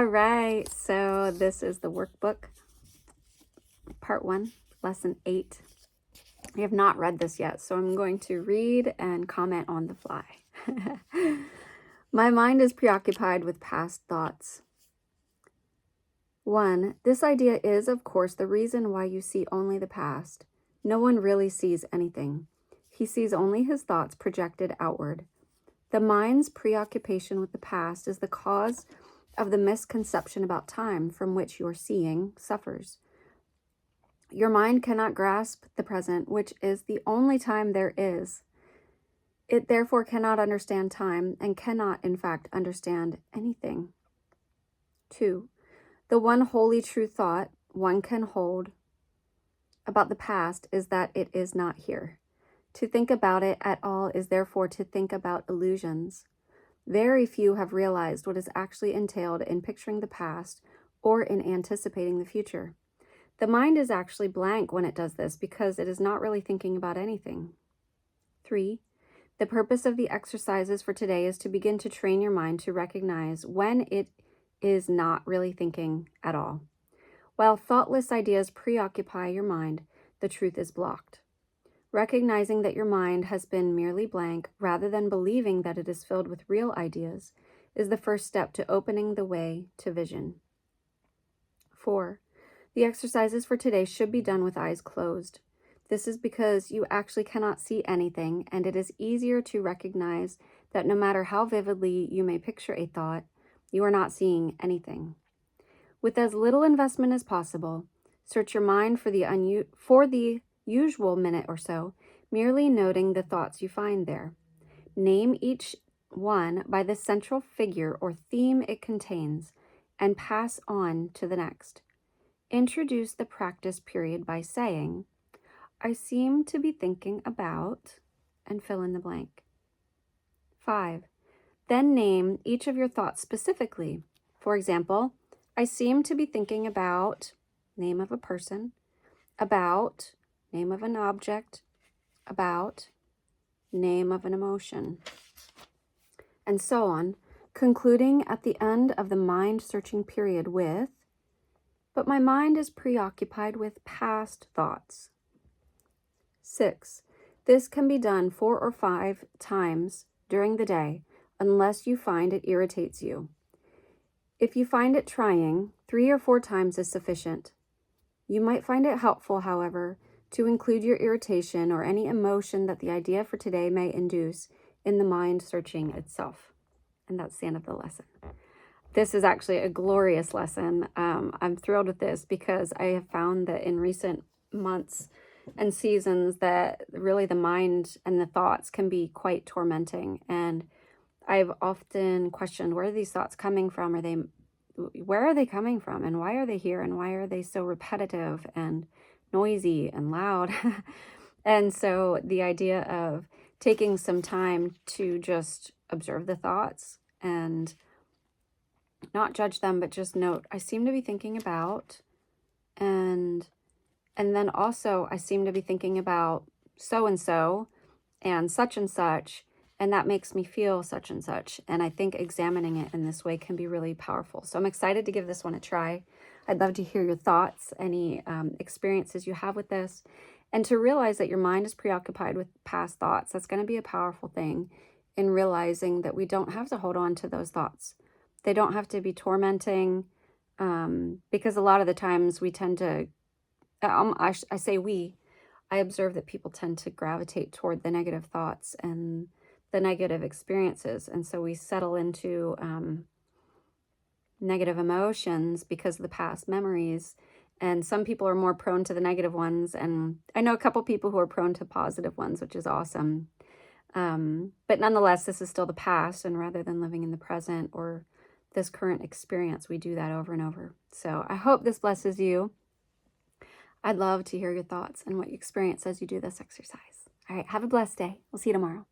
All right, so this is the workbook, part 1, lesson 8. I have not read this yet, so I'm going to read and comment on the fly. My mind is preoccupied with past thoughts. 1. This idea is, of course, the reason why you see only the past. No one really sees anything. He sees only his thoughts projected outward. The mind's preoccupation with the past is the cause of the misconception about time from which your seeing suffers. Your mind cannot grasp the present, which is the only time there is. It therefore cannot understand time and cannot, in fact, understand anything. 2. The one wholly true thought one can hold about the past is that it is not here. To think about it at all is therefore to think about illusions. Very few have realized what is actually entailed in picturing the past or in anticipating the future. The mind is actually blank when it does this because it is not really thinking about anything. 3. The purpose of the exercises for today is to begin to train your mind to recognize when it is not really thinking at all. While thoughtless ideas preoccupy your mind, the truth is blocked. Recognizing that your mind has been merely blank rather than believing that it is filled with real ideas is the first step to opening the way to vision. 4. The exercises for today should be done with eyes closed. This is because you actually cannot see anything, and it is easier to recognize that no matter how vividly you may picture a thought, you are not seeing anything. With as little investment as possible, search your mind for the usual minute or so, merely noting the thoughts you find there. Name each one by the central figure or theme it contains, and pass on to the next. Introduce the practice period by saying, I seem to be thinking about, and fill in the blank. 5. Then name each of your thoughts specifically. For example, I seem to be thinking about, name of a person, about, name of an object, about, name of an emotion, and so on, concluding at the end of the mind-searching period with, but my mind is preoccupied with past thoughts. 6. This can be done 4 or 5 times during the day, unless you find it irritates you. If you find it trying, 3 or 4 times is sufficient. You might find it helpful, however, to include your irritation or any emotion that the idea for today may induce in the mind searching itself. And that's the end of the lesson. This is actually a glorious lesson. I'm thrilled with this because I have found that in recent months and seasons that really the mind and the thoughts can be quite tormenting. And I've often questioned, where are these thoughts coming from? Where are they coming from? And why are they here? And why are they so repetitive and noisy and loud? And so the idea of taking some time to just observe the thoughts and not judge them, but just note, I seem to be thinking about, and then also I seem to be thinking about so-and-so and such, and that makes me feel such and such. And I think examining it in this way can be really powerful. So I'm excited to give this one a try. I'd love to hear your thoughts, any experiences you have with this, and to realize that your mind is preoccupied with past thoughts. That's going to be a powerful thing in realizing that we don't have to hold on to those thoughts. They don't have to be tormenting, because a lot of the times we tend to, I observe that people tend to gravitate toward the negative thoughts and the negative experiences. And so we settle into negative emotions because of the past memories. And some people are more prone to the negative ones. And I know a couple people who are prone to positive ones, which is awesome. But nonetheless, this is still the past. And rather than living in the present or this current experience, we do that over and over. So I hope this blesses you. I'd love to hear your thoughts and what you experience as you do this exercise. All right, have a blessed day. We'll see you tomorrow.